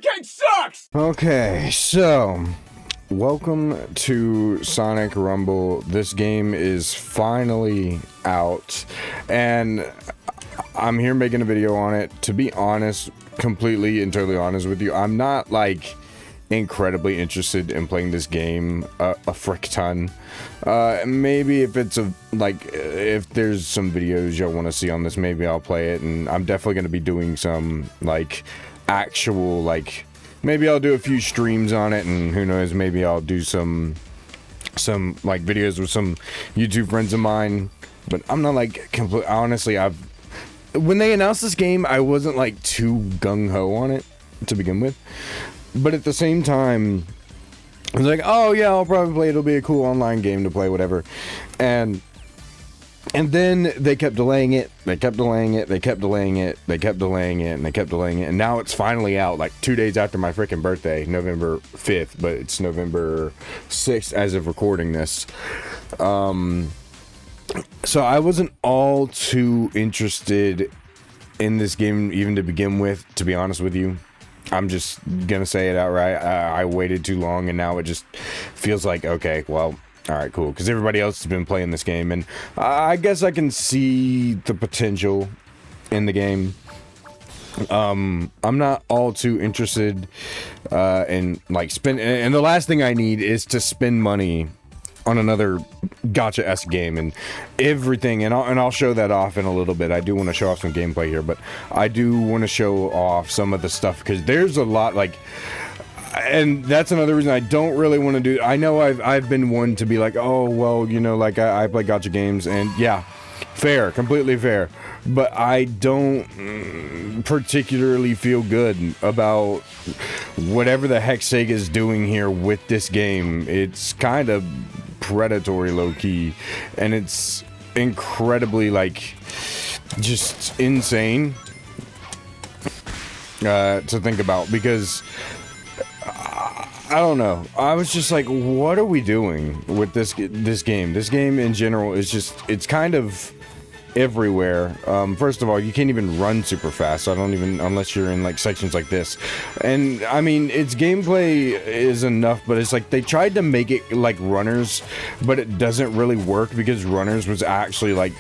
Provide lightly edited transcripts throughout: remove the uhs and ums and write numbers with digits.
arcade sucks! Okay, so welcome to Sonic Rumble. This game is finally out, and I'm here making a video on it. To be honest, completely and totally honest with you, I'm not like incredibly interested in playing this game a frick ton. Maybe if it's if there's some videos y'all want to see on this, maybe I'll play it, and I'm definitely going to be doing some actual maybe I'll do a few streams on it, and who knows, maybe I'll do some videos with some YouTube friends of mine. But I'm not honestly, when they announced this game, I wasn't too gung-ho on it to begin with. But at the same time, I was like, oh yeah, I'll probably play it. It'll be a cool online game to play, whatever. And then they kept delaying it. They kept delaying it. They kept delaying it. They kept delaying it. And they kept delaying it. And now it's finally out, 2 days after my freaking birthday, November 5th. But it's November 6th as of recording this. So I wasn't all too interested in this game even to begin with, to be honest with you. I'm just gonna say it outright. I waited too long, and now it just feels like, okay, well, all right, cool, because everybody else has been playing this game, and I guess I can see the potential in the game. I'm not all too interested in spend, and the last thing I need is to spend money on another gacha-esque game and everything, and I'll show that off in a little bit. I do want to show off some gameplay here, but I do want to show off some of the stuff, because there's a lot, and that's another reason I don't really want to do. I know I've been one to be like, oh well, I play gacha games, and yeah, fair, completely fair, but I don't particularly feel good about whatever the heck Sega's doing here with this game. It's kind of predatory, low-key, and it's incredibly just insane to think about, because I don't know, I was just like, what are we doing with this game? This game in general is just, it's kind of everywhere. First of all, you can't even run super fast. I don't even, unless you're in sections like this. And I mean, its gameplay is enough, but it's they tried to make it like Runners, but it doesn't really work, because Runners was actually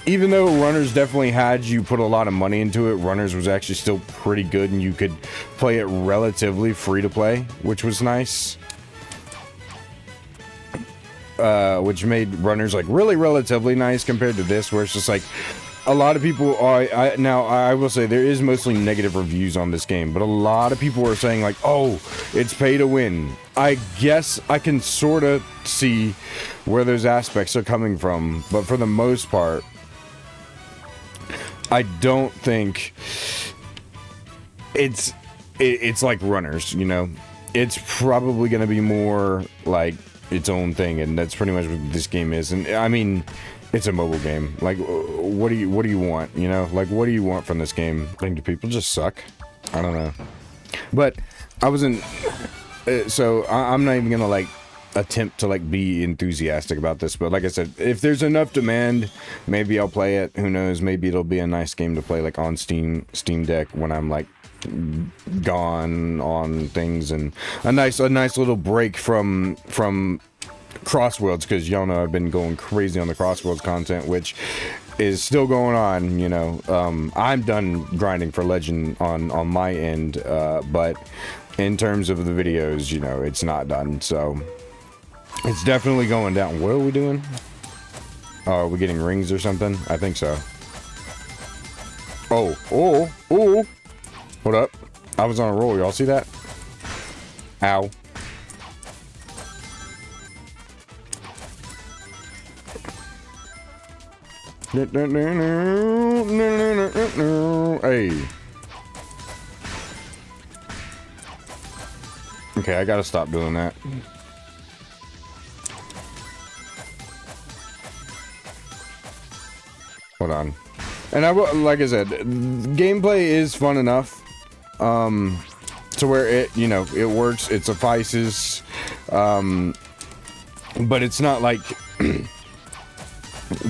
even though Runners definitely had you put a lot of money into it, Runners was actually still pretty good, and you could play it relatively free to play, which was nice. Which made Runners really relatively nice compared to this, where it's just a lot of people are. Now I will say there is mostly negative reviews on this game, but a lot of people are saying oh, it's pay to win. I guess I can sort of see where those aspects are coming from, but for the most part, I don't think it's like Runners. It's probably going to be more its own thing, and that's pretty much what this game is. And I mean, it's a mobile game. What do you want? What do you want from this game? Do people just suck? I don't know. But I wasn't. So I'm not even gonna attempt to be enthusiastic about this. But like I said, if there's enough demand, maybe I'll play it. Who knows? Maybe it'll be a nice game to play on Steam Deck when I'm gone on things, and a nice little break from Crossworlds, because y'all know I've been going crazy on the Crossworlds content, which is still going on. I'm done grinding for Legend on my end, but in terms of the videos, it's not done, so it's definitely going down. What are we doing? Oh, are we getting rings or something? I think so. Oh. Hold up. I was on a roll. Y'all see that? Ow. Hey. Okay, I gotta stop doing that. Hold on. And like I said, gameplay is fun enough. To where it works, it suffices, but it's not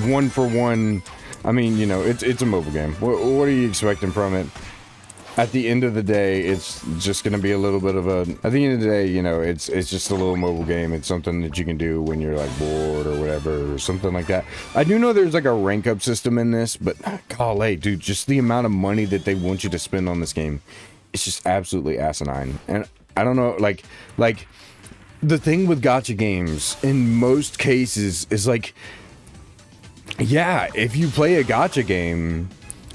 one for one. I mean, it's a mobile game. What are you expecting from it? at the end of the day, it's just going to be a little bit of a, at the end of the day, you know, it's just a little mobile game. It's something that you can do when you're like bored or whatever, or something like that. I do know there's like a rank up system in this, but golly, dude, just the amount of money that they want you to spend on this game, it's just absolutely asinine. And I don't know, like the thing with gacha games in most cases is like, yeah, if you play a gacha game,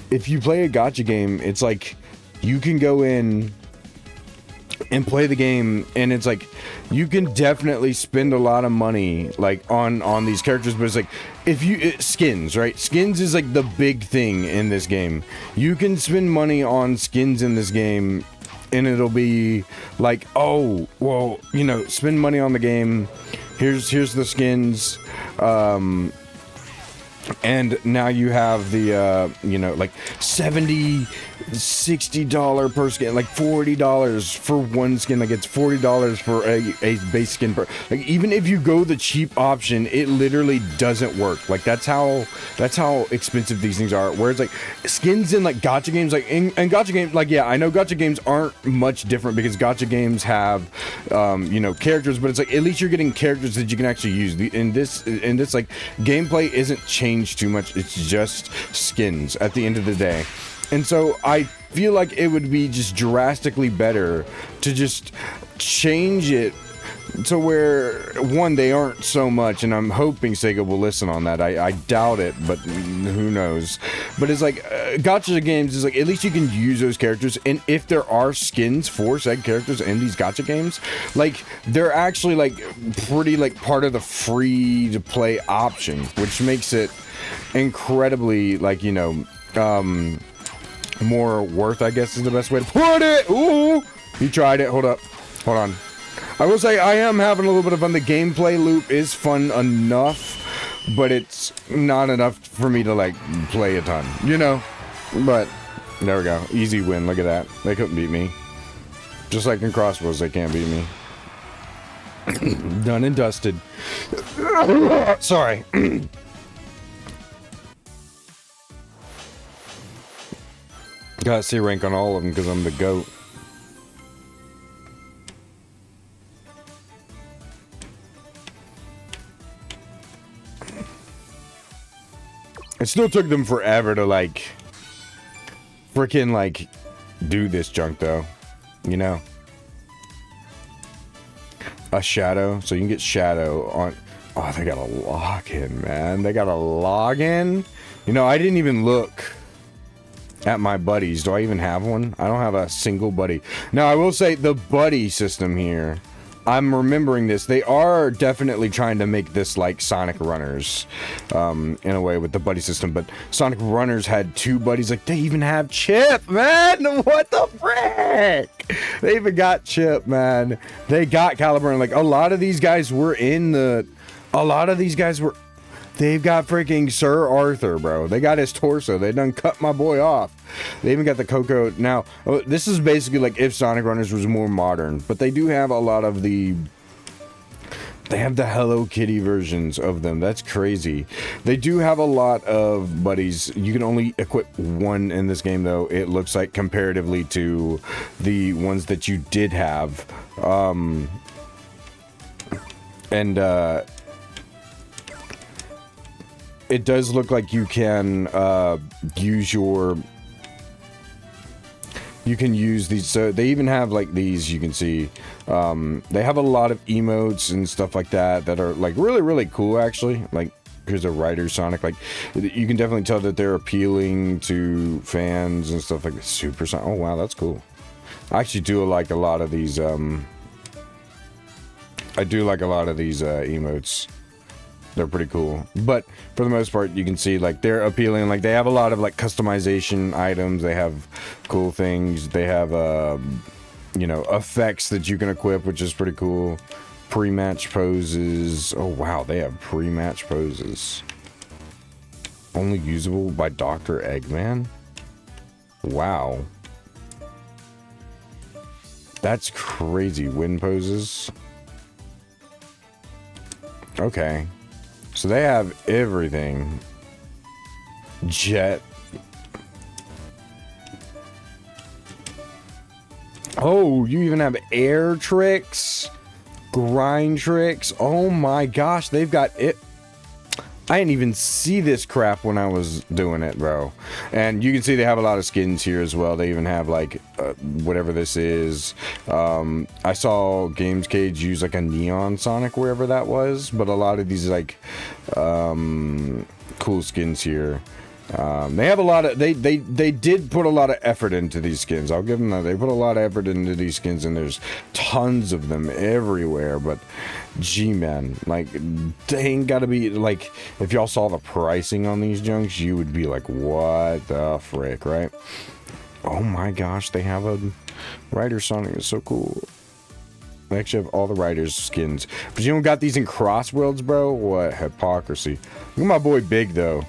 it's like, you can go in and play the game, and it's like you can definitely spend a lot of money like on these characters, but it's like if you skins, right? Skins is like the big thing in this game. You can spend money on skins in this game, and it'll be like, oh, well, you know, spend money on the game. Here's the skins. And now you have the, you know, like $60 per skin, like $40 for one skin. Like it's $40 for a base skin per, like even if you go the cheap option, it literally doesn't work. Like that's how expensive these things are. Whereas like skins in like gacha games, like in gacha games, like, yeah, I know gacha games aren't much different because gacha games have, you know, characters, but it's like at least you're getting characters that you can actually use. In this like gameplay isn't changed too much. It's just skins at the end of the day. And so I feel like it would be just drastically better to just change it to where, one, they aren't so much, and I'm hoping Sega will listen on that. I doubt it, but who knows. But it's like, gacha games is like, at least you can use those characters, and if there are skins for said characters in these gacha games, like, they're actually, like, pretty, like, part of the free-to-play option, which makes it incredibly, like, you know, more worth, I guess is the best way to put it. Ooh! You tried it. Hold up. Hold on. I will say I am having a little bit of fun. The gameplay loop is fun enough, but it's not enough for me to, like, play a ton, you know? But, there we go. Easy win. Look at that. They couldn't beat me. Just like in Crossbows, they can't beat me. Done and dusted. Sorry. Got C rank on all of them because I'm the GOAT. It still took them forever to, like, freaking, like, do this junk, though. You know? A shadow. So you can get shadow on... Oh, they got a login, man. They got a login? You know, I didn't even look at my buddies. Do I even have one? I don't have a single buddy. Now, I will say the buddy system here, I'm remembering this. They are definitely trying to make this like Sonic Runners, in a way with the buddy system. But Sonic Runners had 2 buddies. Like, they even have Chip, man. What the frick? They even got Chip, man. They got Caliber. And like, a lot of these guys were in the... A lot of these guys were... They've got freaking Sir Arthur, bro. They got his torso. They done cut my boy off. They even got the Coco. Now, this is basically like if Sonic Runners was more modern. But they do have a lot of the... They have the Hello Kitty versions of them. That's crazy. They do have a lot of buddies. You can only equip 1 in this game, though. It looks like comparatively to the ones that you did have. It does look like you can use your... You can use these, so they even have like these, you can see. They have a lot of emotes and stuff like that that are like really, really cool, actually. Like, here's a Rider Sonic. Like, you can definitely tell that they're appealing to fans and stuff like that. Super Sonic. Oh, wow, that's cool. I actually do like a lot of these, I do like a lot of these emotes. They're pretty cool, but for the most part, you can see like they're appealing. Like, they have a lot of like customization items. They have cool things. They have you know, effects that you can equip, which is pretty cool. Pre-match poses. Oh wow, they have pre-match poses. Only usable by Dr. Eggman. Wow, that's crazy. Win poses. Okay. So they have everything. Jet. Oh, you even have air tricks, grind tricks. Oh my gosh, they've got it. I didn't even see this crap when I was doing it, bro. And you can see they have a lot of skins here as well. They even have like whatever this is. I saw Games Cage use like a neon Sonic wherever that was, but a lot of these like cool skins here. They have a lot of they did put a lot of effort into these skins. I'll give them that. They put a lot of effort into these skins, and there's tons of them everywhere. But gee, man, like they ain't gotta be like, if y'all saw the pricing on these junks, you would be like, what the frick, right? Oh my gosh, they have a Rider Sonic. It's so cool. They actually have all the Riders skins, but you don't got these in Cross Worlds, bro. What hypocrisy. Look at my boy Big though.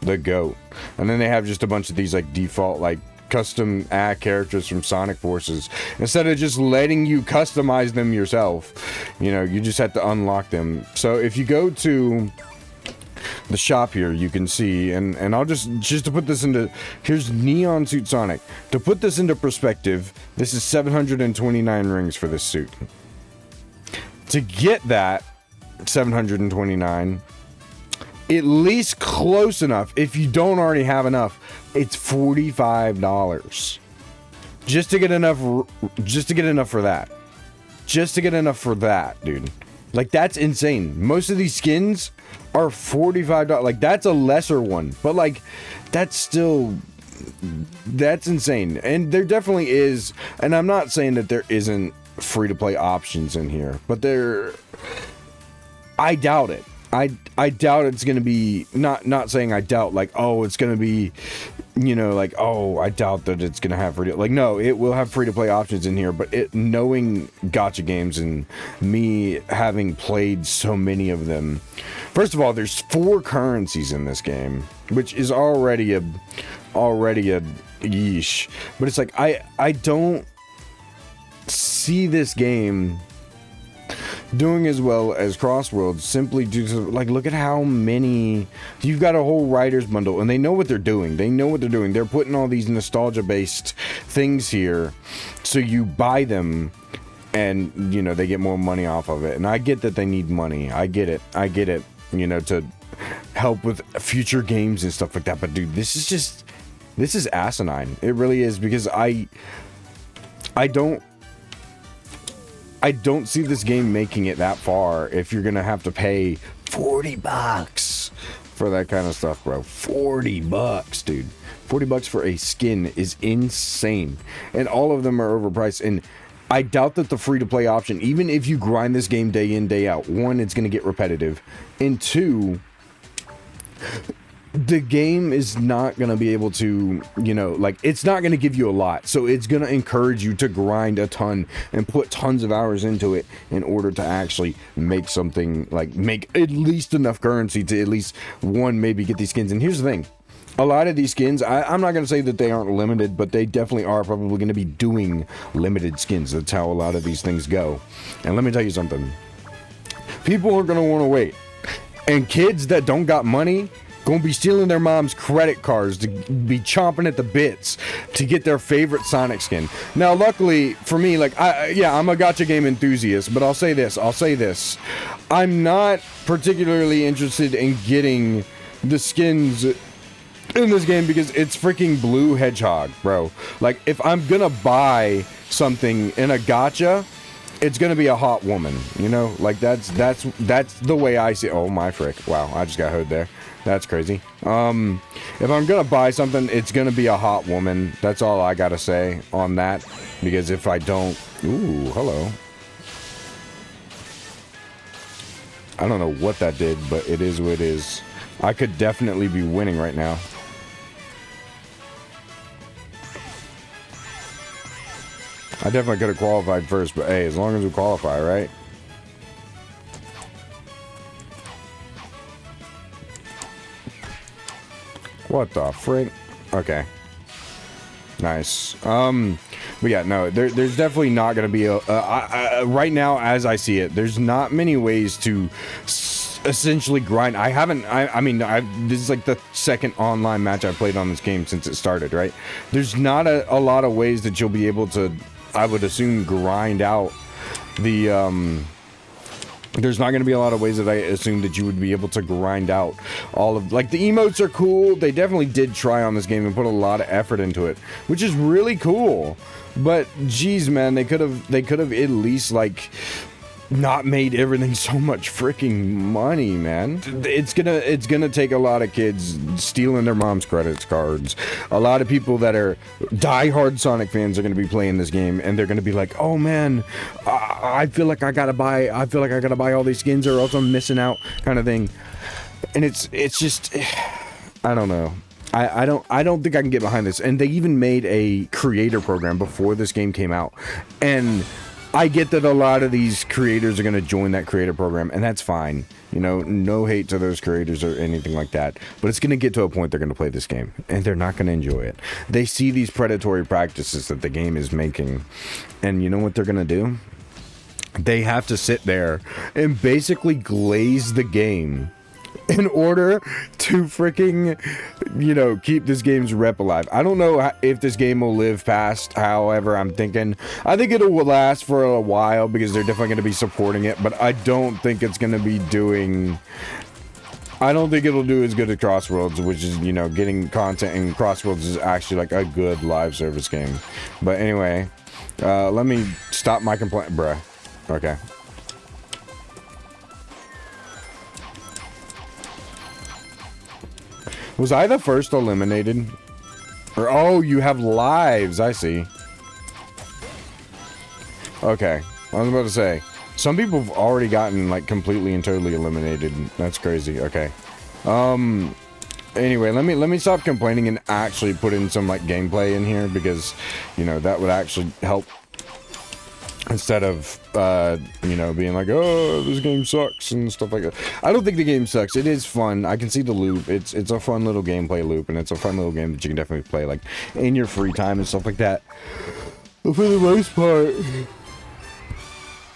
The GOAT. And then they have just a bunch of these like default like custom characters from Sonic Forces. Instead of just letting you customize them yourself, you know, you just have to unlock them. So if you go to the shop here, you can see, and I'll just to put this into, here's Neon Suit Sonic. To put this into perspective, this is 729 rings for this suit. To get that 729, at least close enough, if you don't already have enough, it's $45 just to get enough for that. Just to get enough for that, dude. Like, that's insane. Most of these skins are $45. Like, that's a lesser one, but like, that's insane. And there definitely is, and I'm not saying that there isn't free to play options in here, but I doubt it. I doubt it's gonna be, not saying I doubt like, oh, it's gonna be, you know, like, oh, I doubt that it's gonna have free to, like, no, it will have free to play options in here, but knowing gacha games and me having played so many of them, first of all, there's 4 currencies in this game, which is already a yeesh, but it's like, I don't see this game doing as well as Crossworlds simply due to, like, look at how many, you've got a whole Riders bundle, and they know what they're doing. They're putting all these nostalgia based things here, so you buy them and, you know, they get more money off of it. And I get that they need money. I get it, you know, to help with future games and stuff like that. But dude, this is asinine. It really is, because I don't see this game making it that far if you're gonna have to pay $40 for that kind of stuff, bro. $40, dude. $40 for a skin is insane. And all of them are overpriced. And I doubt that the free-to-play option, even if you grind this game day in, day out, 1, it's gonna get repetitive. And 2, the game is not going to be able to, you know, like, it's not going to give you a lot. So it's going to encourage you to grind a ton and put tons of hours into it in order to actually make something, like, make at least enough currency to at least, 1, maybe get these skins. And here's the thing. A lot of these skins, I'm not going to say that they aren't limited, but they definitely are probably going to be doing limited skins. That's how a lot of these things go. And let me tell you something. People are going to want to wait. And kids that don't got money gonna be stealing their mom's credit cards to be chomping at the bits to get their favorite Sonic skin. Now, luckily for me, like, I'm a gacha game enthusiast, but I'll say this. I'm not particularly interested in getting the skins in this game because it's freaking Blue Hedgehog, bro. Like, if I'm gonna buy something in a gacha, it's gonna be a hot woman, you know? Like, that's the way I see it. Oh my frick. Wow, I just got hoed there. That's crazy. If I'm gonna buy something, it's gonna be a hot woman. That's all I gotta say on that. Because if I don't... Ooh, hello. I don't know what that did, but it is what it is. I could definitely be winning right now. I definitely could have qualified first, but hey, as long as we qualify, right? What the frick? Okay. Nice. But yeah, no, there's definitely not going to be a... right now, as I see it, there's not many ways to essentially grind. I mean, this is like the second online match I've played on this game since it started, right? There's not a lot of ways that you'll be able to I would assume, grind out the, there's not going to be a lot of ways that I assume that you would be able to grind out all of, like, the emotes are cool. They definitely did try on this game and put a lot of effort into it, which is really cool. But geez, man, they could have at least, like, not made everything so much freaking money, man. It's gonna take a lot of kids stealing their mom's credit cards. A lot of people that are diehard Sonic fans are gonna be playing this game, and they're gonna be like, "Oh man, I feel like I gotta buy all these skins, or else I'm missing out," kind of thing. And it's just, I don't know. I don't think I can get behind this. And they even made a creator program before this game came out, and I get that a lot of these creators are going to join that creator program, and that's fine. You know, no hate to those creators or anything like that. But it's going to get to a point they're going to play this game, and they're not going to enjoy it. They see these predatory practices that the game is making, and you know what they're going to do? They have to sit there and basically glaze the game in order to freaking, you know, keep this game's rep alive. I don't know if this game will live past, however, I think it'll last for a while, because they're definitely going to be supporting it, but I don't think it's going to be doing, I don't think it'll do as good as Crossworlds, which is, you know, getting content, and Crossworlds is actually like a good live service game. But anyway, let me stop my complaint, bruh. Okay. Was I the first eliminated? Or, oh, you have lives. I see. Okay. I was about to say, some people have already gotten, like, completely and totally eliminated. That's crazy. Okay. Anyway, let me stop complaining and actually put in some, like, gameplay in here, because, you know, that would actually help. Instead of, you know, being like, oh, this game sucks and stuff like that. I don't think the game sucks. It is fun. I can see the loop. It's a fun little gameplay loop, and it's a fun little game that you can definitely play, like, in your free time and stuff like that. But for the most part,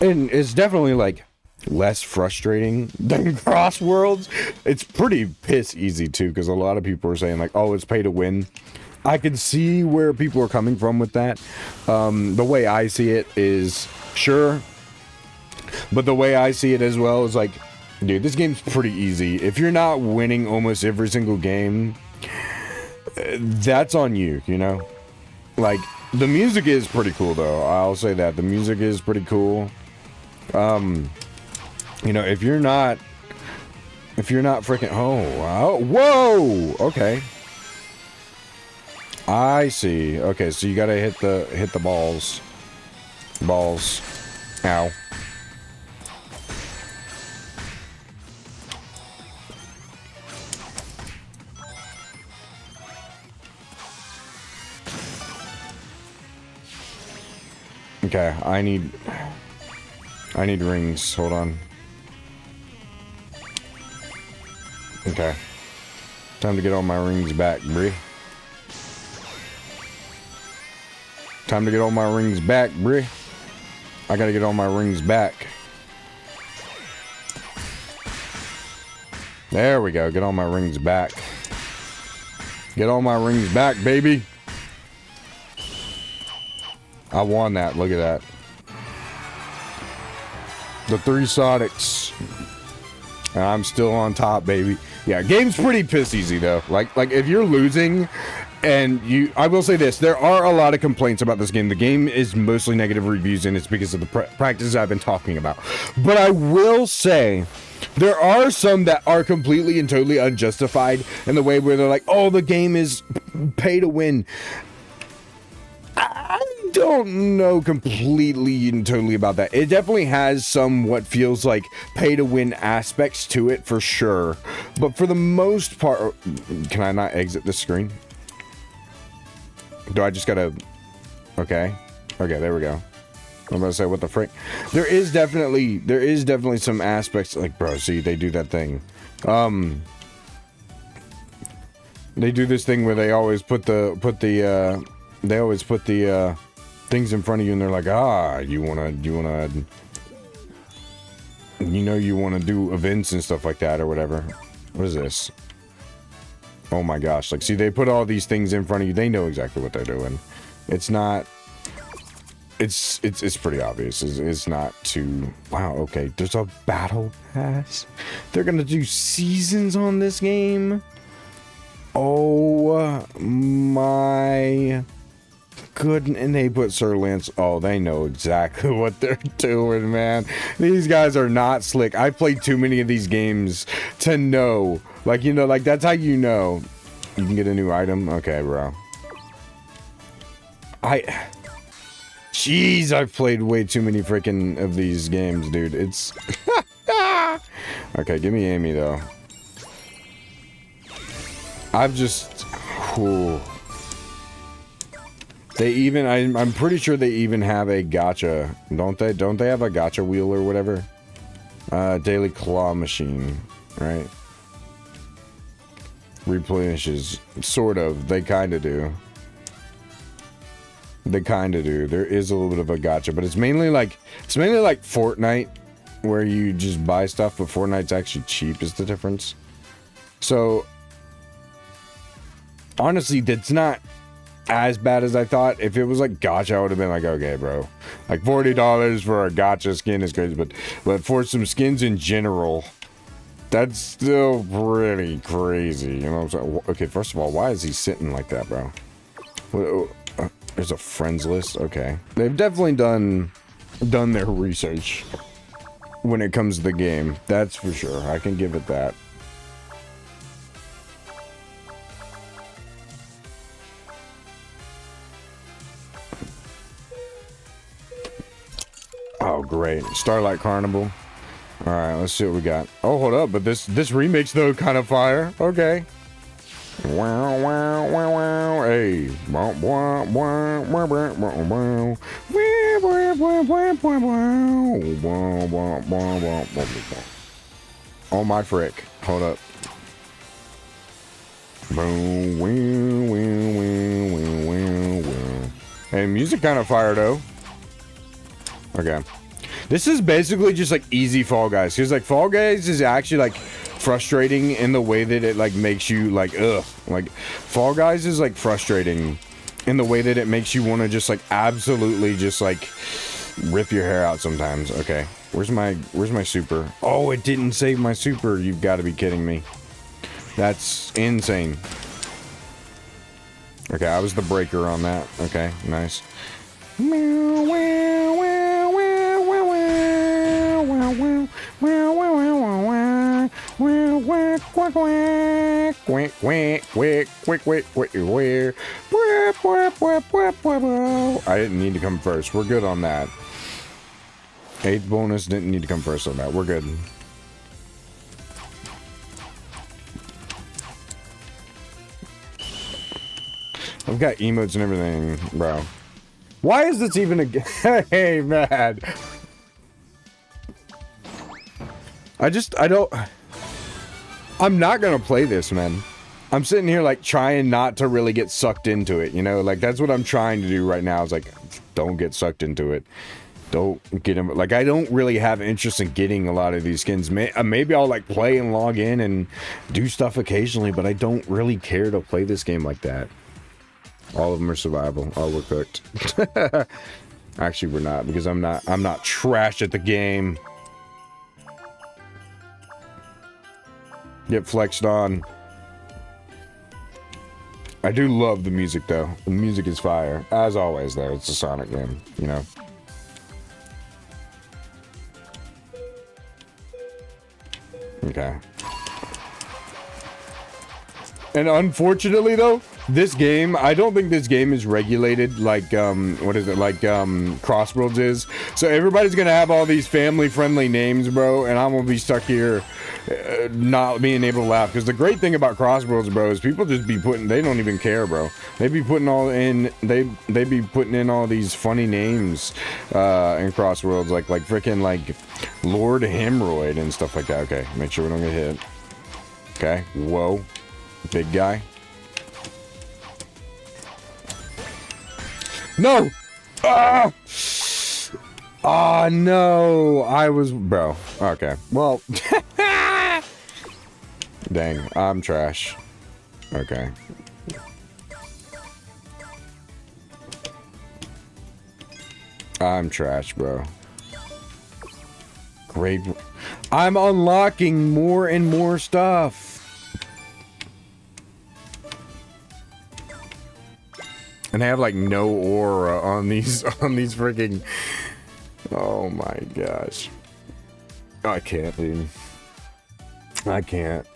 and it's definitely, like, less frustrating than Crossworlds. It's pretty piss easy, too, because a lot of people are saying, like, oh, it's pay to win. I can see where people are coming from with that. The way I see it is, sure. But the way I see it as well is like, dude, this game's pretty easy. If you're not winning almost every single game, that's on you, you know? Like, the music is pretty cool, though. I'll say that. The music is pretty cool. You know, if you're not freaking, oh, wow, whoa, okay. I see. Okay, so you gotta hit the balls. Balls. Ow. Okay, I need rings. Hold on. Okay. Time to get all my rings back, bruh. Time to get all my rings back, bruh. I gotta get all my rings back. There we go. Get all my rings back. Get all my rings back, baby. I won that. Look at that. The 3 Sonics. And I'm still on top, baby. Yeah, game's pretty piss easy, though. Like if you're losing... And I will say this, there are a lot of complaints about this game. The game is mostly negative reviews, and it's because of the practices I've been talking about. But I will say, there are some that are completely and totally unjustified in the way where they're like, oh, the game is pay to win. I don't know completely and totally about that. It definitely has some what feels like pay to win aspects to it, for sure. But for the most part, can I not exit the screen? Do I just gotta... Okay. Okay, there we go. I'm about to say, what the frick? There is definitely some aspects... Like, bro, see, they do that thing. They do this thing where they always put the things in front of you, and they're like, you wanna do events and stuff like that, or whatever. What is this? Oh my gosh, like, see, they put all these things in front of you. They know exactly what they're doing. It's not it's pretty obvious. It's not too... Wow, okay. There's a battle pass. They're gonna do seasons on this game. Oh my goodness. And they put Sir Lance. Oh, they know exactly what they're doing, man. These guys are not slick. I played too many of these games to know. Like, you know, like that's how you know. You can get a new item. Okay, bro. Jeez, I've played way too many freaking of these games, dude. It's... Okay, give me Amy, though. I've just... Whew. They even... I'm pretty sure they even have a gacha. Don't they? Don't they have a gacha wheel or whatever? Daily claw machine, right? Replenishes. Sort of. They kind of do. They kind of do. There is a little bit of a gacha, but it's mainly like Fortnite, where you just buy stuff, but Fortnite's actually cheap is the difference. So, honestly, that's not as bad as I thought. If it was like gacha, I would have been like, okay, bro. Like $40 for a gacha skin is crazy, but for some skins in general, that's still pretty crazy. You know what I'm saying? Okay, first of all, why is he sitting like that, bro? There's a friends list. Okay, they've definitely done their research when it comes to the game. That's for sure. I can give it that. Oh, great. Starlight Carnival. All right, let's see what we got. Oh, hold up, but this remake's though kind of fire. Okay. Wow, wow, wow, wow. Hey. Wow, wow, wow, wow, wow, wow. Oh my frick. Hold up. Hey, music kind of fire though. Okay. This is basically just like easy Fall Guys. Because like Fall Guys is actually like frustrating in the way that it like makes you like ugh. Like Fall Guys is like frustrating in the way that it makes you want to just like absolutely just like rip your hair out sometimes. Okay. Where's my super? Oh, it didn't save my super. You've got to be kidding me. That's insane. Okay, I was the breaker on that. Okay, nice. I didn't need to come first. We're good on that. 8th bonus didn't need to come first on that. We're good. I've got emotes and everything, bro. Why is this even a hey, man. I'm not gonna play this, man. I'm sitting here like trying not to really get sucked into it, you know? Like that's what I'm trying to do right now. Is like, don't get sucked into it. Don't get him. Like I don't really have interest in getting a lot of these skins. Maybe I'll like play and log in and do stuff occasionally, but I don't really care to play this game like that. All of them are survival. Oh, we're cooked. Actually, we're not, because I'm not trash at the game. Get flexed on. I do love the music though. The music is fire. As always though, it's a Sonic game, you know. Okay. And unfortunately though, this game, I don't think this game is regulated like, what is it, like, Crossworlds is. So everybody's gonna have all these family-friendly names, bro, and I'm gonna be stuck here not being able to laugh. Because the great thing about Crossworlds, bro, is people just be putting, they don't even care, bro. They be putting all in, they be putting in all these funny names in Crossworlds, like freaking, like, Lord Hemorrhoid and stuff like that. Okay, make sure we don't get hit. Okay, whoa. Big guy. No! Ah! Oh, no! I was... Bro. Okay. Well... Dang. I'm trash. Okay. I'm trash, bro. Great. I'm unlocking more and more stuff. And I have like no aura on these freaking. Oh my gosh. I can't, dude. I can't.